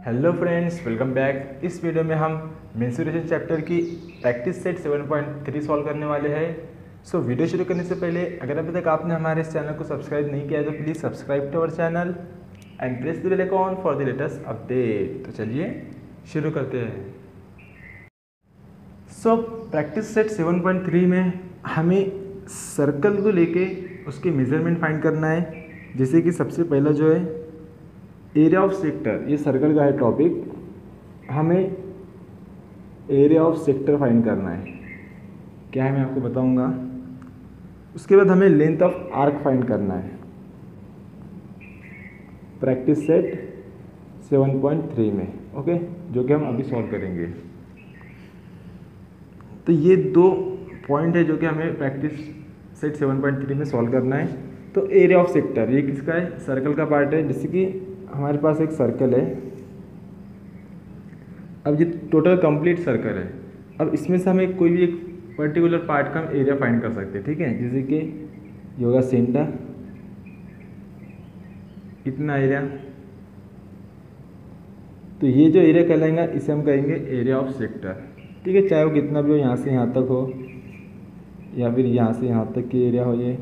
Hello friends, welcome back. इस video में हम मेंसुरेशन चैप्टर की प्रैक्टिस सेट 7.3 सॉल्व करने वाले हैं। सो वीडियो शुरू करने से पहले अगर अभी तक आपने हमारे इस चैनल को सब्सक्राइब नहीं किया है तो please subscribe to our channel and press the bell icon for the latest update. तो चलिए शुरू करते हैं। सो प्रैक्टिस सेट 7.3 में हमें सर्कल को लेके उसके मेजरमेंट फाइंड करना है। जैसे कि सबसे पहला जो है एरिया ऑफ सेक्टर, ये सर्कल का है टॉपिक। हमें एरिया ऑफ सेक्टर फाइंड करना है। क्या है मैं आपको बताऊंगा। उसके बाद हमें लेंथ ऑफ आर्क फाइंड करना है प्रैक्टिस सेट 7.3 में, ओके, जो कि हम अभी सॉल्व करेंगे। तो ये दो पॉइंट है जो कि हमें प्रैक्टिस सेट 7.3 में सॉल्व करना है। तो एरिया ऑफ सेक्टर ये किसका है? सर्कल का पार्ट है। जैसे कि हमारे पास एक सर्कल है। अब ये टोटल कंप्लीट सर्कल है। अब इसमें से हमें कोई भी एक पर्टिकुलर पार्ट का हम एरिया फाइंड कर सकते हैं, ठीक है। जैसे कि ये होगा सेंटर, इतना एरिया। तो ये जो एरिया कहलाएगा इसे हम कहेंगे एरिया ऑफ सेक्टर, ठीक है। चाहे वो कितना भी हो, यहाँ से यहाँ तक हो या फिर यहाँ से यहाँ तक की एरिया हो ये,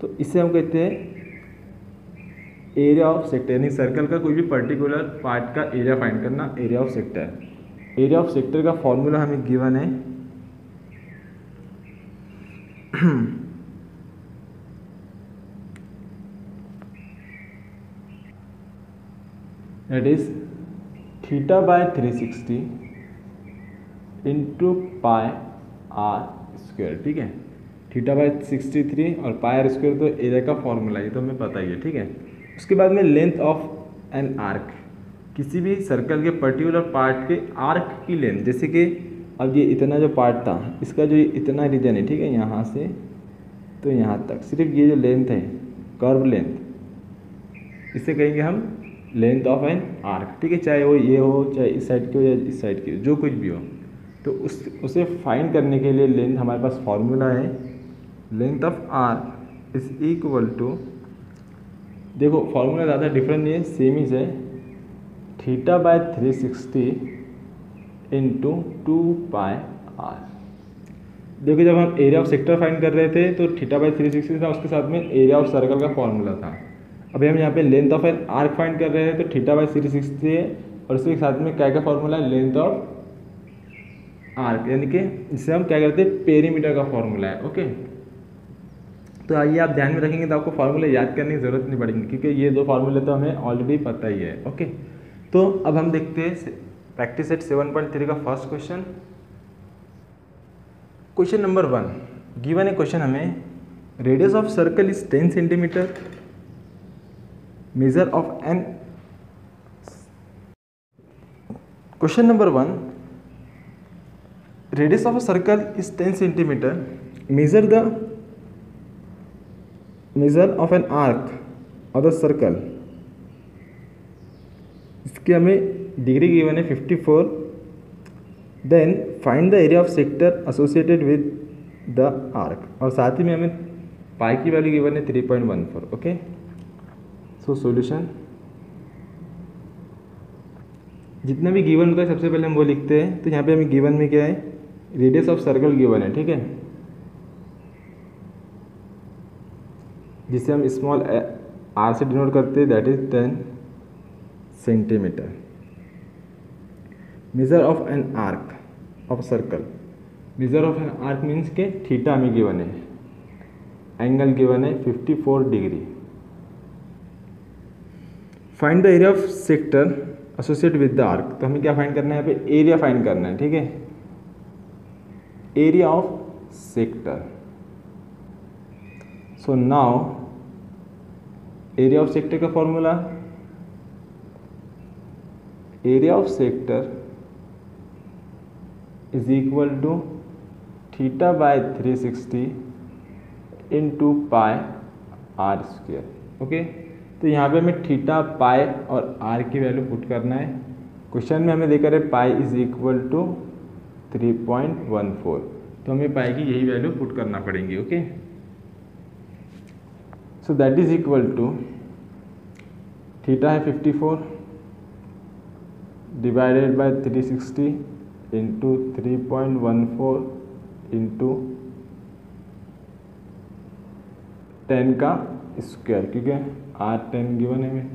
तो इसे हम कहते हैं एरिया ऑफ सेक्टर, यानी सर्कल का कोई भी पर्टिकुलर पार्ट का एरिया फाइंड करना, area of sector. Area of sector का फॉर्मूला हमें गिवन है that is θ/360 into pi r square, ठीक है। θ/63 और पाई आर स्क्वायर तो एरिया का फॉर्मूला, ये तो हमें पता ही है, ठीक है। उसके बाद में लेंथ ऑफ एन आर्क, किसी भी सर्कल के पर्टिकुलर पार्ट के आर्क की लेंथ। जैसे कि अब ये इतना जो पार्ट था, इसका जो इतना रीजन है, ठीक है, यहाँ से तो यहाँ तक, सिर्फ ये जो लेंथ है, कर्व लेंथ, इसे कहेंगे हम लेंथ ऑफ एन आर्क, ठीक है। चाहे वो ये हो, चाहे इस साइड की हो या इस साइड की हो, जो कुछ भी हो। तो उसे फाइंड करने के लिए लेंथ हमारे पास फॉर्मूला है, length of arc is equal to, देखो फॉर्मूला ज़्यादा डिफरेंट नहीं है, सेम ही है, θ/360 इंटू 2 पाई आर। देखो जब हम एरिया ऑफ सेक्टर फाइंड कर रहे थे तो θ/360 था, उसके साथ में एरिया ऑफ सर्कल का फॉर्मूला था। अभी हम यहाँ पे length of an arc find कर रहे हैं तो θ/360 है और उसके साथ में क्या का फॉर्मूला है? लेंथ ऑफ आर्क, यानी कि जिसे हम क्या करते हैं, पेरीमीटर का फॉर्मूला है, ओके। तो आइए आप ध्यान में रखेंगे तो आपको फार्मूले याद करने की ज़रूरत नहीं पड़ेगी, क्योंकि ये दो फार्मूले तो हमें ऑलरेडी पता ही है, ओके। तो अब हम देखते हैं प्रैक्टिस सेट 7.3 का first question. Question number 1 given है। क्वेश्चन हमें radius of circle is 10 centimetre, measure of an. Question number 1, radius of a circle is 10 centimetre, measure of an arc of the circle। इसके हमें degree given है 54। Then find the area of sector associated with the arc, और साथ ही में हमें पाई की value given है 3.14, okay. So solution, जितना भी गिवन होता है सबसे पहले हम वो लिखते हैं। तो यहाँ पे हमें गिवन में क्या है, रेडियस ऑफ सर्कल गिवन है, ठीक है, जिसे हम स्मॉल आर से डिनोट करते हैं, that is 10 centimetre. Measure of an arc of circle, major of an arc means के थीटा हमें गिवन है, एंगल गिवन है 54 degree. Find the area of sector associate with the arc, तो हमें क्या फाइंड करना है? यहाँ पे एरिया फाइंड करना है, ठीक है, area of sector. So now area of sector का formula, area of sector is equal to θ/360 into pi r square, okay. तो यहाँ पे हमें थीटा, पाई और आर की वैल्यू पुट करना है। क्वेश्चन में हमें देकर है पाई इज इक्वल टू 3.14, तो हमें पाई की यही वैल्यू पुट करना पड़ेगी, okay. So that is equal to theta है 54 डिवाइडेड बाय 360 इंटू 3.14 इंटू 10 का स्क्वायर, क्योंकि R10 गिवन है हमें।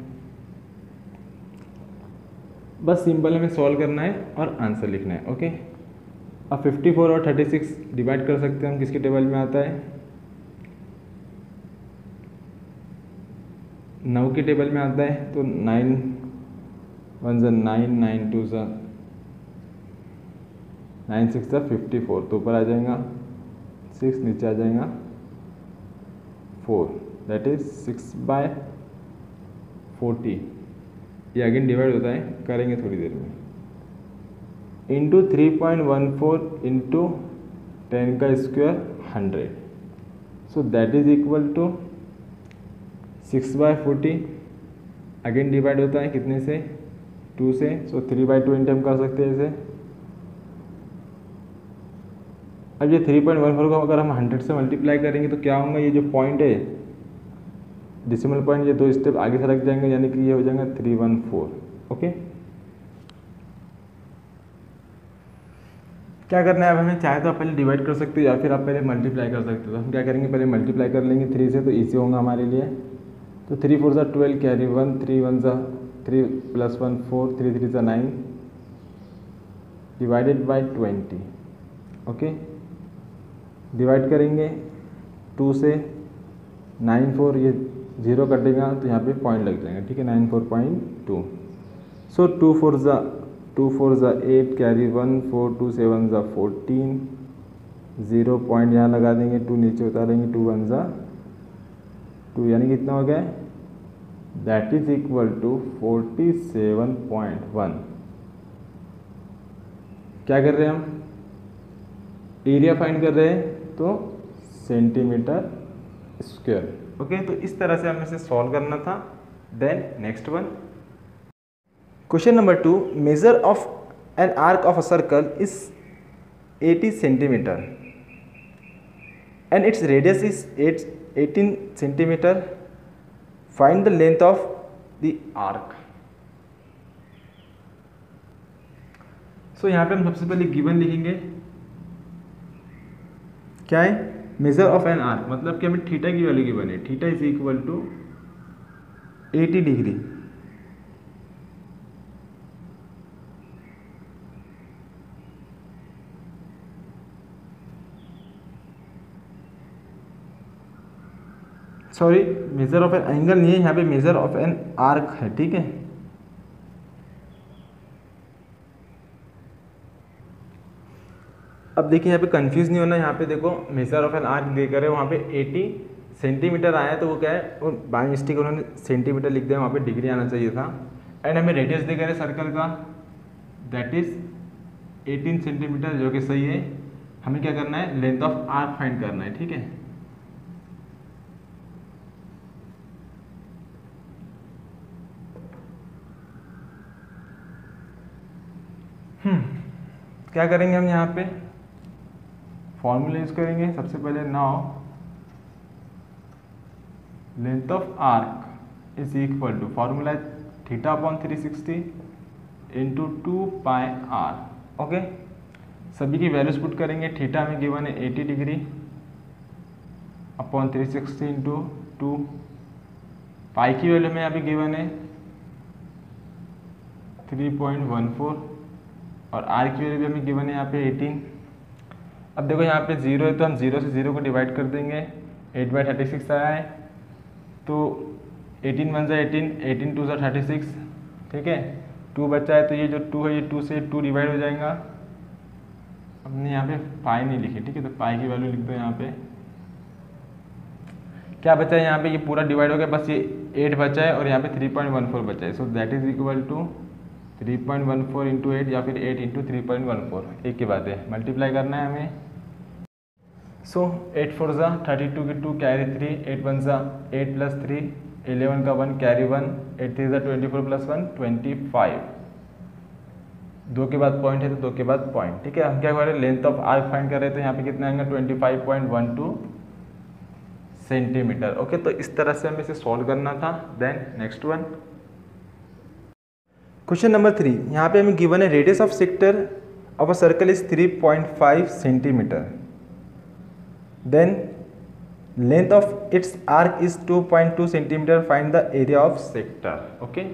बस सिंपल हमें सॉल्व करना है और आंसर लिखना है। ओके, अब 54 और 36 डिवाइड कर सकते हैं हम, किसके टेबल में आता है, 9 के टेबल में आता है। तो 9 1 ज़ा 9, 9 2 ज़ा 9 6 ज़ा 54, तो ऊपर आ जाएगा 6, नीचे आ जाएगा 4, दैट इज 6/40। ये अगेन डिवाइड होता है, करेंगे थोड़ी देर में, इंटू 3.14 इंटू 10 का square 100, so that is equal to 6/40। Again divide होता है कितने से, 2 से, सो 3/20 हम कर सकते हैं इसे। अब ये 3.14 को अगर हम 100 से मल्टीप्लाई करेंगे तो क्या होगा, ये जो पॉइंट है डेसिमल पॉइंट, ये 2 स्टेप आगे सरक जाएंगे, यानी कि ये हो जाएगा 314। ओके, क्या करना है अब हमें, चाहे तो आप पहले डिवाइड कर सकते हो या फिर आप पहले मल्टीप्लाई कर सकते हो। तो हम क्या करेंगे, पहले मल्टीप्लाई कर लेंगे 3 से, तो इजी होगा हमारे लिए। तो 3 4 ज़ा 12 कैरी 1, 3 1 ज़ा 3 + 1 4, 3 3 ज़ा 9 डिवाइडेड बाय 20। ओके, डिवाइड करेंगे 2 से, 9 4 ये 0 कटेगा तो यहाँ पे पॉइंट लग जाएगा, ठीक है, 94.2। सो 2 4 ज़ा 8 कैरी 1 4, 2 7 ज़ा 14, 0 पॉइंट यहाँ लगा देंगे, 2 नीचे उतारेंगे, 2 1 ज़ा 2, यानी कितना हो गया, दैट इज इक्वल टू 47.1। क्या कर रहे हैं हम, एरिया फाइंड कर रहे हैं, तो सेंटीमीटर स्क्वायर। ओके, तो इस तरह से हमें इसे सॉल्व करना था। Then next one, question number 2, measure of an arc of a circle is 80 centimetre and its radius is 18 centimetre, find the length of the arc. So यहाँ पे हम सबसे पहले गिवन लिखेंगे, क्या है, मेजर ऑफ एन आर्क, मतलब कि हमें थीटा की वैल्यू गिवन है, theta is equal to 80 degree. Sorry, measure of an angle नहीं है यहाँ पे, मेजर ऑफ एन आर्क है, ठीक है। अब देखिए यहाँ पे कंफ्यूज नहीं होना, यहाँ पे देखो मेजर ऑफ एन आर्क देकर है, वहाँ पे 80 सेंटीमीटर आया है, तो वो क्या है, वो बाई मिस्टेक उन्होंने सेंटीमीटर लिख दिया, वहाँ पे डिग्री आना चाहिए था। एंड हमें रेडियस देकर है सर्कल का, दैट इज 18 सेंटीमीटर, जो कि सही है। हमें क्या करना है, लेंथ ऑफ आर्क फाइंड करना है, ठीक है। क्या करेंगे हम यहाँ पे, फॉर्मूला यूज करेंगे सबसे पहले। Now length of arc is equal to, formula theta upon 360 into 2πr। Okay, सभी की वैल्यूज पुट करेंगे। थीटा में गिवन है 80 डिग्री अपॉन 360 इंटू 2, पाई की वैल्यू में यहाँ पे गिवन है 3.14 और आर की वैल्यू भी हमें गिवन है यहाँ पे 18। अब देखो यहाँ पे 0 है, तो हम 0 से 0 को डिवाइड कर देंगे, 8/36 आया है, तो 18 1 ज़ा 18, 18 2 ज़ा 36, ठीक है। 2 बचा है, तो ये जो 2 है, ये 2 से 2 डिवाइड हो जाएगा। हमने यहाँ पे पाई नहीं लिखी, ठीक है, तो पाई की वैल्यू लिख दो यहाँ पे। क्या बचा है यहाँ पे, ये पूरा डिवाइड हो गया, बस ये 8 बचा है और यहाँ पे 3.14 बचा है। So that is equal to 3.14 into 8 या फिर 8 इंटू 3.14, एक की बात है, मल्टीप्लाई करना है हमें। सो 8 4 ज़ा 32 की 2 कैरी 3, 8 1 ज़ा 8 प्लस 3 11 का 1 कैरी 1, 8 3 ज़ा 24 प्लस 1 25। 2 के बाद पॉइंट है तो 2 के बाद पॉइंट, ठीक है। हम क्या कर रहे हैं, लेंथ ऑफ आर्क फाइंड कर रहे हैं, तो यहाँ पे कितना आएगा 25.12 सेंटीमीटर। ओके, तो इस तरह से हमें इसे सॉल्व करना था। Then next one, question number 3, यहाँ पे हमें गिवन है radius of sector of a circle is 3.5 centimetre, then length of its arc is 2.2 centimetre, find the area of sector. Okay,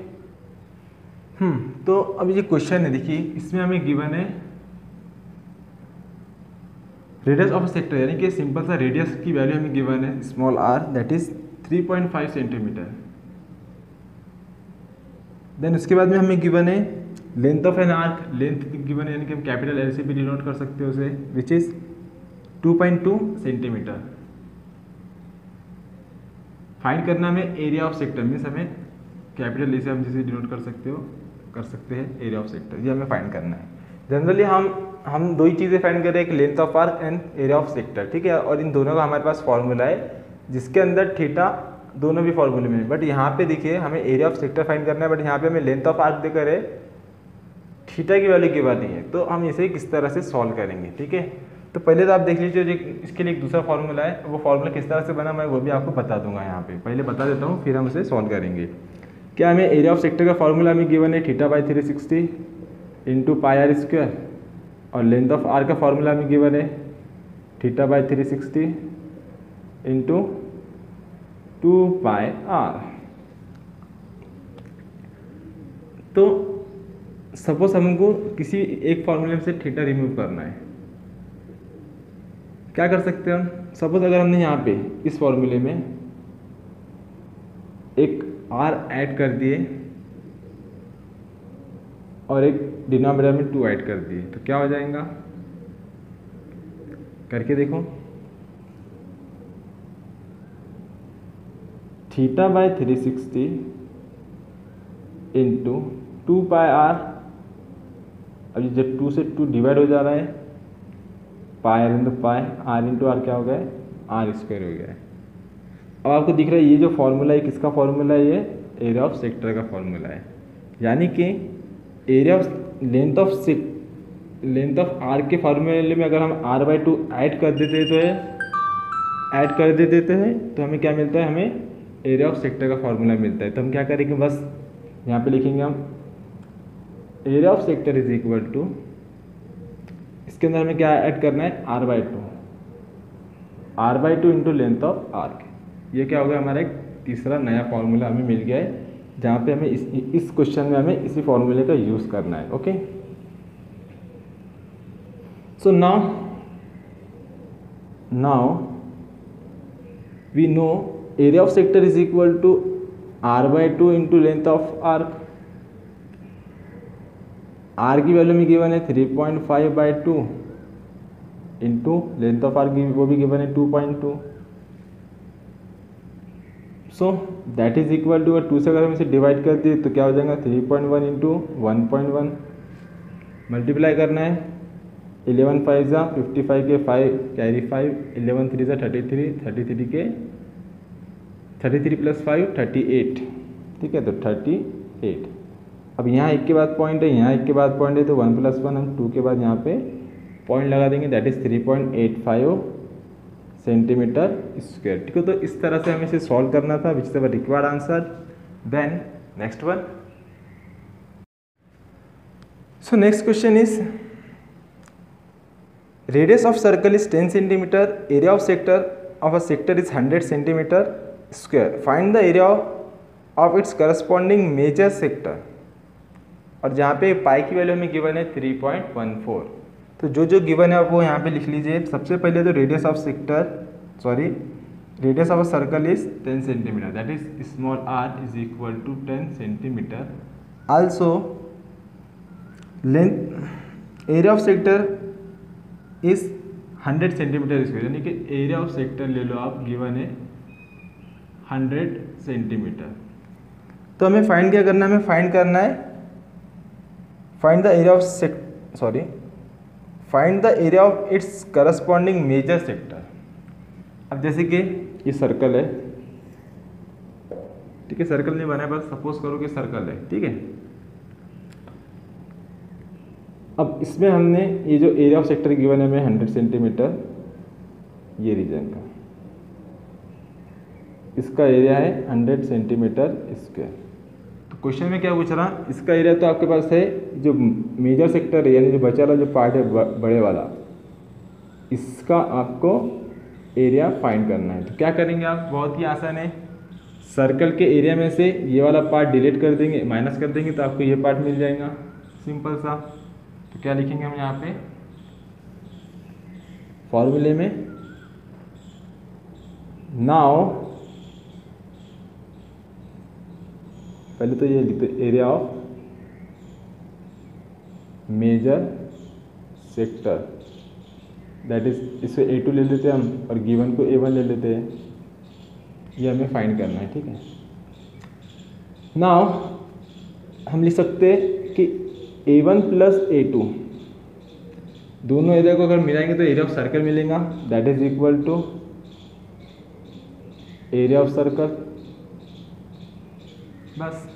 तो अब ये क्वेश्चन है, देखिए इसमें हमें गिवन है रेडियस ऑफ सेक्टर, यानी कि सिंपल सा रेडियस की वैल्यू हमें गिवन है small r, that is 3.5 centimetre. Then उसके बाद में हमें गिवन है length of an arc, length given है, यानी कि हम कैपिटल एल से भी डिनोट कर सकते हो उसे, विच इज 2.2 सेंटीमीटर। फाइंड करना हमें एरिया ऑफ सेक्टर, मीन्स हमें कैपिटल ए से हम जिसे डिनोट कर सकते हैं एरिया ऑफ सेक्टर, ये हमें फाइंड करना है। जनरली हम दो ही चीज़ें फाइंड कर रहे हैं, एक length of arc and area of sector, ठीक है, और इन दोनों का हमारे पास फॉर्मूला है जिसके अंदर थीटा दोनों भी फॉर्मूले में है। बट यहाँ पे देखिए हमें एरिया ऑफ सेक्टर फाइंड करना है, बट यहाँ पे हमें लेंथ ऑफ आर्क देकर है, थीटा की वैल्यू गिवन नहीं है, तो हम इसे किस तरह से सॉल्व करेंगे, ठीक है। तो पहले तो आप देख लीजिए इसके लिए एक दूसरा फॉर्मूला है, वो फॉर्मूला किस तरह से बना मैं वो भी आपको बता दूंगा। यहाँ पे पहले बता देता हूँ, फिर हम उसे सॉल्व करेंगे। क्या हमें एरिया ऑफ सेक्टर का फॉर्मूला हमें गिवन है θ/360 इंटू पाई आर स्क्वायर, और लेंथ ऑफ आर का फॉर्मूला हमें गिवन है θ/360 इंटू 2πr। तो सपोज हमको किसी एक फॉर्मूले से थीटा रिमूव करना है, क्या कर सकते हैं हम। सपोज अगर हमने यहाँ पे इस फॉर्मूले में एक r ऐड कर दिए और एक डिनोमिनेटर में 2 ऐड कर दिए, तो क्या हो जाएगा, करके देखो। θ/360 इंटू 2πr, अब जब 2 से 2 डिवाइड हो जा रहा है, pi r into pi, r into r क्या हो गया है, आर स्क्वायर हो गया है। अब आपको दिख रहा है ये जो फॉर्मूला है किसका फॉर्मूला है, ये एरिया ऑफ सेक्टर का फॉर्मूला है, यानी कि area of length of r के फॉर्मूले में अगर हम r/2 ऐड कर देते हैं तो हमें क्या मिलता है, हमें एरिया ऑफ सेक्टर का फॉर्मूला मिलता है। तो हम क्या करेंगे, बस यहाँ पे लिखेंगे हम area of sector is equal to, इसके अंदर हमें क्या ऐड करना है, r/2 into length of arc. ये क्या हो गया, हमारा एक तीसरा नया फॉर्मूला हमें मिल गया है, जहाँ पे हमें इस क्वेश्चन में हमें इसी फॉर्मूले का यूज़ करना है। Okay, so now we know area of sector is equal to r/2 into length of arc. R की वैल्यू में गिवन है 3.5/2 इंटू लेंथ ऑफ आर्क वो भी गिवन है 2.2, so that is equal to 2 से अगर हम इसे डिवाइड कर दिए तो क्या हो जाएगा, 3.1 इंटू 1.1, मल्टीप्लाई करना है, 11 5 जा 55 के 5 कैरी 5, 11 3 जा 33, 33 के 33 प्लस 5 38, ठीक है, तो 38। अब यहाँ एक के बाद पॉइंट है, यहाँ एक के बाद पॉइंट है, तो 1 + 1 हम 2 के बाद यहाँ पे पॉइंट लगा देंगे, दैट इज 3.85 सेंटीमीटर स्क्वायर, ठीक है। तो इस तरह से हमें इसे सॉल्व करना था, which is our required answer. Then next one, so next question is radius of circle is 10 centimetre, area of sector of a sector is 100 centimetre square, find the area of its corresponding major sector. और जहाँ पे पाई की value हमें given है 3.14, तो जो given है आप वो यहाँ पे लिख लीजिए। सबसे पहले तो radius of a circle is 10 centimetre, that is small r is equal to 10 centimetre. Also length area of sector is 100 centimetre square, यानी कि एरिया ऑफ सेक्टर ले लो आप, गिवन है 100 सेंटीमीटर। तो हमें फाइंड क्या करना है, find the area of its corresponding major sector. अब जैसे कि ये सर्कल है, ठीक है, सर्कल नहीं बना है, बस सपोज करो कि सर्कल है, ठीक है। अब इसमें हमने ये जो एरिया ऑफ सेक्टर गिवन है हमें 100 सेंटीमीटर, ये रीजन का इसका एरिया है 100 सेंटीमीटर स्क्वायर। तो क्वेश्चन में क्या पूछ रहा, इसका एरिया तो आपके पास है, जो मेजर सेक्टर है यानी जो बचा वाला जो पार्ट है बड़े वाला, इसका आपको एरिया फाइंड करना है। तो क्या करेंगे आप, बहुत ही आसान है, सर्कल के एरिया में से ये वाला पार्ट डिलीट कर देंगे, माइनस कर देंगे, तो आपको ये पार्ट मिल जाएगा, सिंपल सा। तो क्या लिखेंगे हम यहाँ पे फॉर्मूले में, नाउ पहले तो ये लिखते area of major sector, that is, इसे A2 ले लेते हैं हम और गिवन को A1 ले लेते हैं, ये हमें फाइंड करना है, ठीक है। नाउ हम लिख सकते हैं कि A1 प्लस A2 दोनों एरिया को अगर मिलाएंगे तो एरिया ऑफ सर्कल मिलेगा, that is equal to area of circle, बस।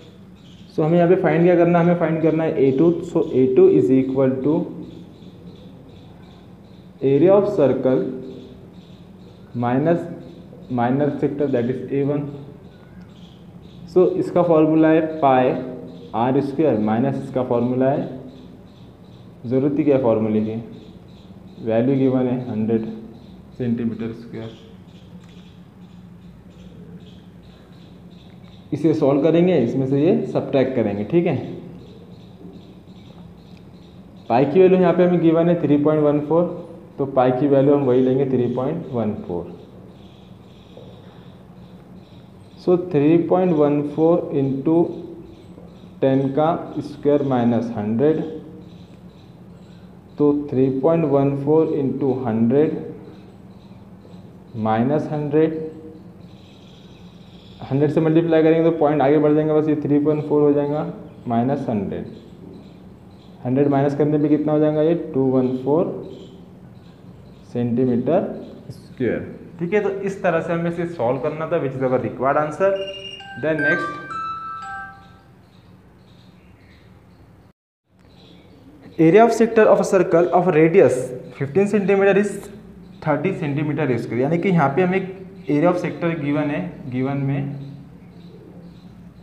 सो हमें यहाँ पे फाइंड क्या करना है, हमें फाइंड करना है A2, so A2 is equal to area of circle minus minor sector, that is A1। So इसका फॉर्मूला है पाई आर स्क्वायर माइनस इसका फॉर्मूला है, ज़रूरत ही क्या है फॉर्मूले की, वैल्यू गिवन है 100 सेंटीमीटर स्क्वायर। इसे सॉल्व करेंगे, इसमें से ये सब्ट्रैक्ट करेंगे, ठीक है। पाई की वैल्यू यहाँ पे हमें गिवन है 3.14, तो पाई की वैल्यू हम वही लेंगे 3.14। सो 3.14 इंटू 10 का स्क्वायर माइनस 100, तो 3.14 इंटू 100 माइनस 100 से मल्टीप्लाई करेंगे तो पॉइंट आगे बढ़ जाएंगे, बस ये 3.4 हो जाएगा माइनस 100 माइनस करने पे कितना हो जाएगा, ये 214 सेंटीमीटर स्क्वायर, ठीक है। तो इस तरह से हमें इसे सॉल्व करना था, which is our required answer. Then next, area of sector of a circle of radius 15 centimetre is 30 centimetre square, यानी कि यहाँ पे हमें एरिया ऑफ सेक्टर गिवन है, गिवन में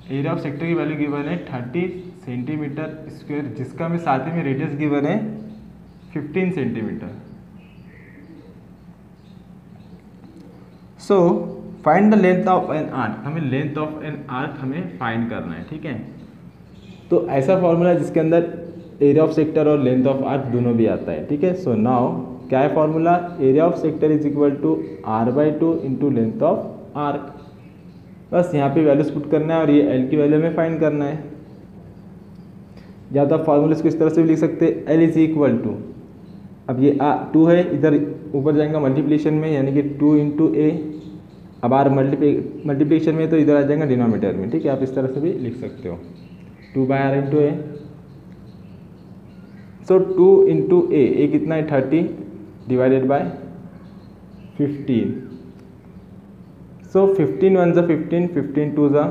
एरिया ऑफ सेक्टर की वैल्यू गिवन है 30 सेंटीमीटर स्क्वायर, जिसका हमें साथ ही में रेडियस गिवन है 15 centimetre. So find the length of an arc, हमें लेंथ ऑफ एन आर्क हमें फाइंड करना है, ठीक है। तो ऐसा फॉर्मूला जिसके अंदर एरिया ऑफ सेक्टर और लेंथ ऑफ आर्क दोनों भी आता है, ठीक है। सो नाउ क्या है formula, area of sector is equal to R/2 into length of arc, बस यहाँ पे वैल्यूज पुट करना है और ये L की वैल्यू में फाइंड करना है। या तो आप फॉर्मूले को इस तरह से भी लिख सकते हैं, L इज इक्वल टू, अब ये 2 है, इधर ऊपर जाएगा मल्टीप्लिकेशन में, यानी कि 2 इंटू A, अब R मल्टीप्लिकेशन में तो इधर आ जाएगा डिनोमिनेटर में, ठीक है। आप इस तरह से भी लिख सकते हो, 2/R into A। So 2 into A कितना है 30 डिवाइडेड बाय 15, सो 15 1 ज़ा 15, 15 2 ज़ा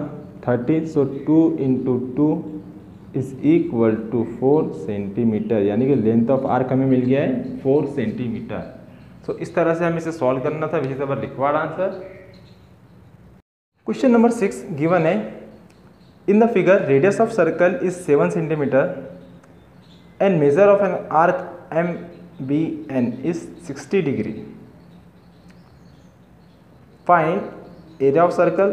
30, so 2 into 2 is equal to 4 centimetre, यानी कि लेंथ ऑफ आर्क हमें मिल गया है 4 सेंटीमीटर। सो इस तरह से हमें इसे सॉल्व करना था, which is our required answer. Question number 6 given है, in the figure radius of circle is 7 centimetre and measure of an arc MBN is 60 degree. Find area of circle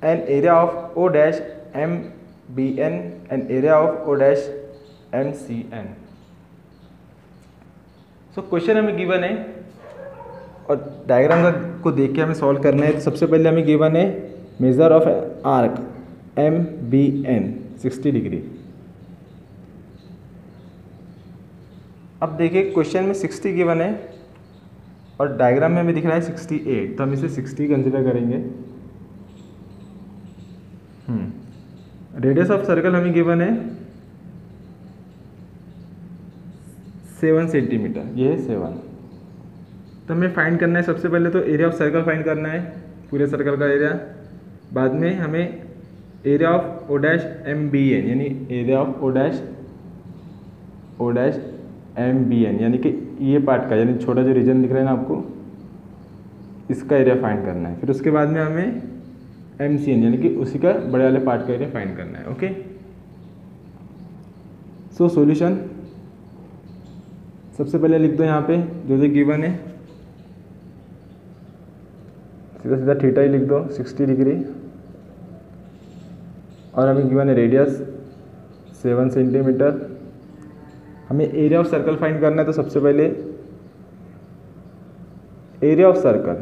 and area of O dash MBN and area of O dash MCN. So question हमें given है और diagram को देख के हमें solve करना है। तो सबसे पहले हमें गिवन है measure of arc MBN 60 degree. अब देखिए क्वेश्चन में 60 गिवन है और डायग्राम में हमें दिख रहा है 68, तो हम इसे 60 कंसिडर करेंगे। रेडियस ऑफ सर्कल हमें गिवन है 7 सेंटीमीटर, ये है 7। तो हमें फाइंड करना है, सबसे पहले तो एरिया ऑफ सर्कल फाइंड करना है, पूरे सर्कल का एरिया। बाद में हमें area of O dash MBN यानी area of O dash MBN यानी कि ये पार्ट का, यानी छोटा जो रीजन दिख रहा है ना आपको, इसका एरिया फाइंड करना है। फिर उसके बाद में हमें MCN यानी कि उसी का बड़े वाले पार्ट का एरिया फाइंड करना है। ओके, सो सॉल्यूशन सबसे पहले लिख दो यहाँ पे जो जो गिवन है, सीधा सीधा थीटा ही लिख दो 60 डिग्री, और हमें गिवन है रेडियस 7 सेंटीमीटर। हमें एरिया ऑफ सर्कल फाइंड करना है, तो सबसे पहले एरिया ऑफ सर्कल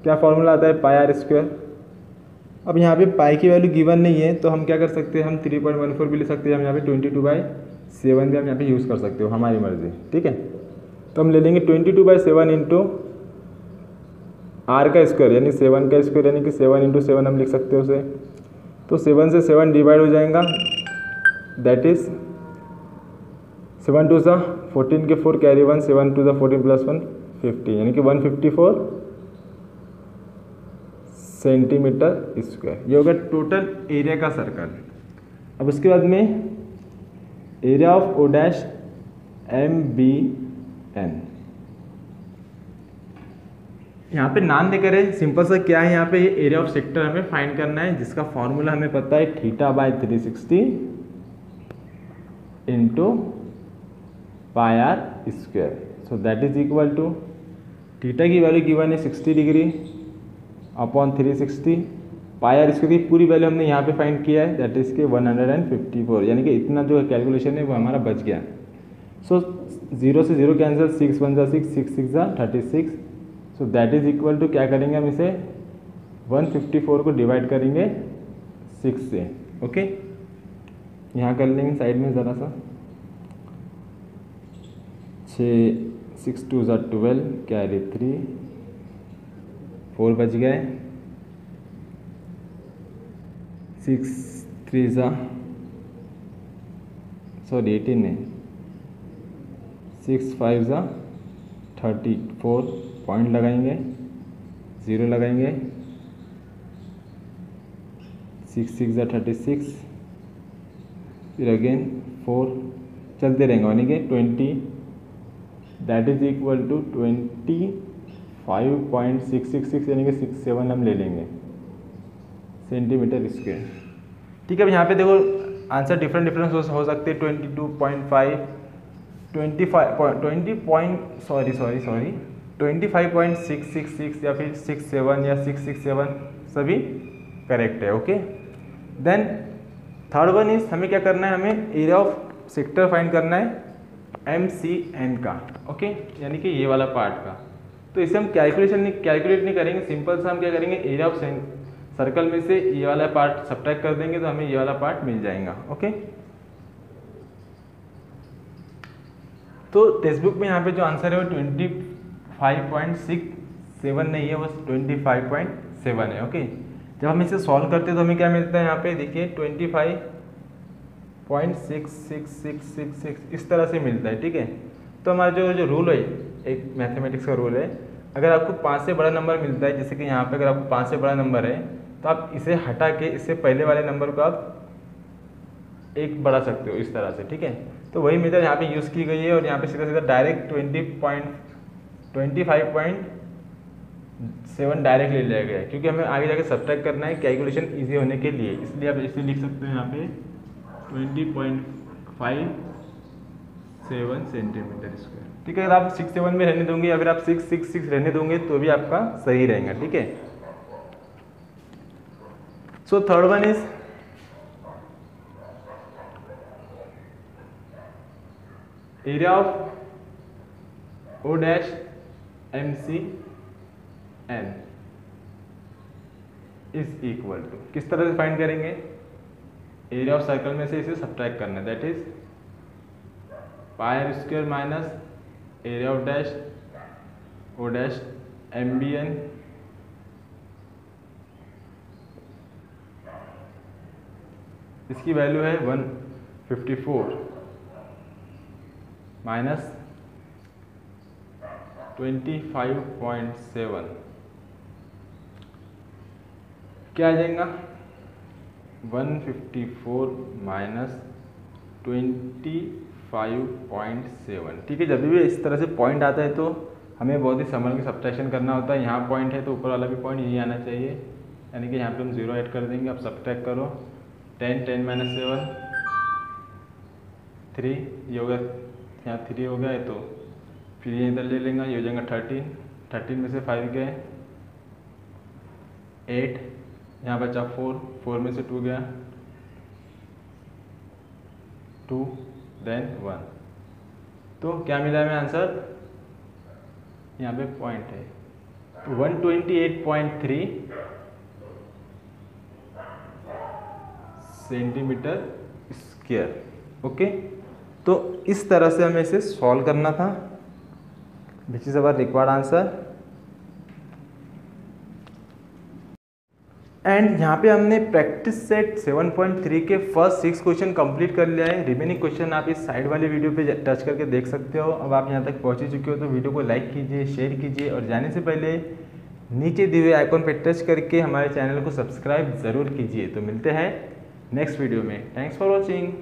क्या फॉर्मूला आता है, पाई आर स्क्वायर। अब यहाँ पे पाई की वैल्यू गिवन नहीं है, तो हम क्या कर सकते हैं, हम 3.14 भी ले सकते हैं, हम यहाँ पे 22/7 भी हम यहाँ पे यूज़ कर सकते हो, हमारी मर्जी। ठीक है, तो हम ले लेंगे 22/7 इंटू आर का स्क्वायर यानी 7 का स्क्वायर, यानी कि 7 इंटू 7 हम लिख सकते हो उसे। तो 7 से 7 डिवाइड हो जाएगा, दैट इज 7 टू ज़ा 14 के 4 कैरी 1, 7 टू ज़ा 14 प्लस 1 50, यानी कि 154 सेंटीमीटर स्क्वायर। ये होगा टोटल एरिया का सर्कल। अब उसके बाद में area of O dash MBN, यहाँ पे नाम देकर है, सिंपल सा क्या है यहाँ पे, एरिया ऑफ सेक्टर हमें फाइंड करना है, जिसका फॉर्मूला हमें पता है θ/360 into pi r square. So that is equal to theta की वैल्यू गिवन है 60 degree upon 360, pi r square की पूरी वैल्यू हमने यहाँ पे फाइंड किया है, दैट इज के 154, यानी कि इतना जो कैलकुलेशन है वो हमारा बच गया। सो 0 से 0 कैंसिल, 6 1 जा 6, 6 6 जा 36, so that is equal to क्या करेंगे हम इसे 154 को डिवाइड करेंगे 6 से। ओके, यहाँ कर लेंगे साइड में ज़रा सा, 6 2 जा 12 कैरी 3, 4 बच गए, 6 3 जा 18 है, 6 5 जा 34, पॉइंट लगाएंगे, 0 लगाएंगे, 6 6 जा 36, फिर अगेन 4, चलते रहेंगे, यानी कि 20, दैट इज इक्वल टू 25.666, यानी कि 67 हम ले लेंगे सेंटीमीटर स्क्वायर। ठीक है, अब यहाँ पे देखो आंसर डिफरेंट हो सकते हैं, 22.5, 25.666 या फिर 67 या 667 सभी करेक्ट है। Okay, then third one is हमें क्या करना है, हमें एरिया ऑफ सेक्टर फाइंड करना है MCN का। ओके, यानी कि ये वाला पार्ट का। तो इसे हम कैलकुलेट नहीं करेंगे, सिंपल सा हम क्या करेंगे, एरिया ऑफ सर्कल में से ये वाला पार्ट सब्ट्रैक्ट कर देंगे तो हमें ये वाला पार्ट मिल जाएगा। ओके, तो टेक्स्ट बुक में यहाँ पे जो आंसर है वो 25.67 नहीं है, वो 25.7 है। ओके, जब हम इसे सॉल्व करते हैं तो हमें क्या मिलता है, यहाँ पे देखिए 25.6666 इस तरह से मिलता है। ठीक है, तो हमारा जो रूल है, एक मैथमेटिक्स का रूल है, अगर आपको 5 से बड़ा नंबर मिलता है, जैसे कि यहाँ पे अगर आपको 5 से बड़ा नंबर है, तो आप इसे हटा के इससे पहले वाले नंबर को आप एक बढ़ा सकते हो इस तरह से। ठीक है, तो वही मेथड यहाँ पे यूज़ की गई है, और यहाँ पे सीधा सीधा डायरेक्ट 25.7 डायरेक्ट ले लिया गया है, क्योंकि हमें आगे जाके सब्ट्रैक्ट करना है कैलकुलेशन इजी होने के लिए, इसलिए आप इसे लिख सकते हो यहाँ पे 20.57 सेंटीमीटर स्क्वायर। ठीक है, अगर आप 67 में रहने दोगे, अगर आप 666 रहने दोगे तो भी आपका सही रहेगा। ठीक है, so third one is area of O dash MCN is equal to, किस तरह से फाइंड करेंगे, एरिया ऑफ सर्कल में से इसे सब्ट्रैक्ट करना है, that is pi r square minus area of dash O dash MBN इसकी वैल्यू है 154 माइनस 25.7, क्या आ जाएगा 154 माइनस 25.7। ठीक है, जब भी इस तरह से पॉइंट आता है तो हमें बहुत ही संभल के सब्ट्रैक्शन करना होता है। यहाँ पॉइंट है तो ऊपर वाला भी पॉइंट यही आना चाहिए, यानी कि यहाँ पे हम 0 ऐड कर देंगे। अब सब्ट्रैक्ट करो, 10 10 - 7 3, ये होगा यहाँ 3 हो गया है, तो फिर ये इधर ले लेंगे, ये हो जाएगा 13, 13 में से 5 गए 8, यहाँ बचा 4, 4 में से 2 गया 2, देन 1। तो क्या मिला हमें आंसर, यहाँ पे पॉइंट है 128.3 सेंटीमीटर स्क्वायर। ओके, तो इस तरह से हमें इसे सॉल्व करना था, which is our required answer. And यहाँ पे हमने प्रैक्टिस सेट 7.3 के फर्स्ट 6 क्वेश्चन कंप्लीट कर लिया है। रिमेनिंग क्वेश्चन आप इस साइड वाले वीडियो पे टच करके देख सकते हो। अब आप यहाँ तक पहुँच ही चुके हो तो वीडियो को लाइक कीजिए, शेयर कीजिए, और जाने से पहले नीचे दिए हुए आइकॉन पे टच करके हमारे चैनल को सब्सक्राइब ज़रूर कीजिए। तो मिलते हैं नेक्स्ट वीडियो में। Thanks for watching.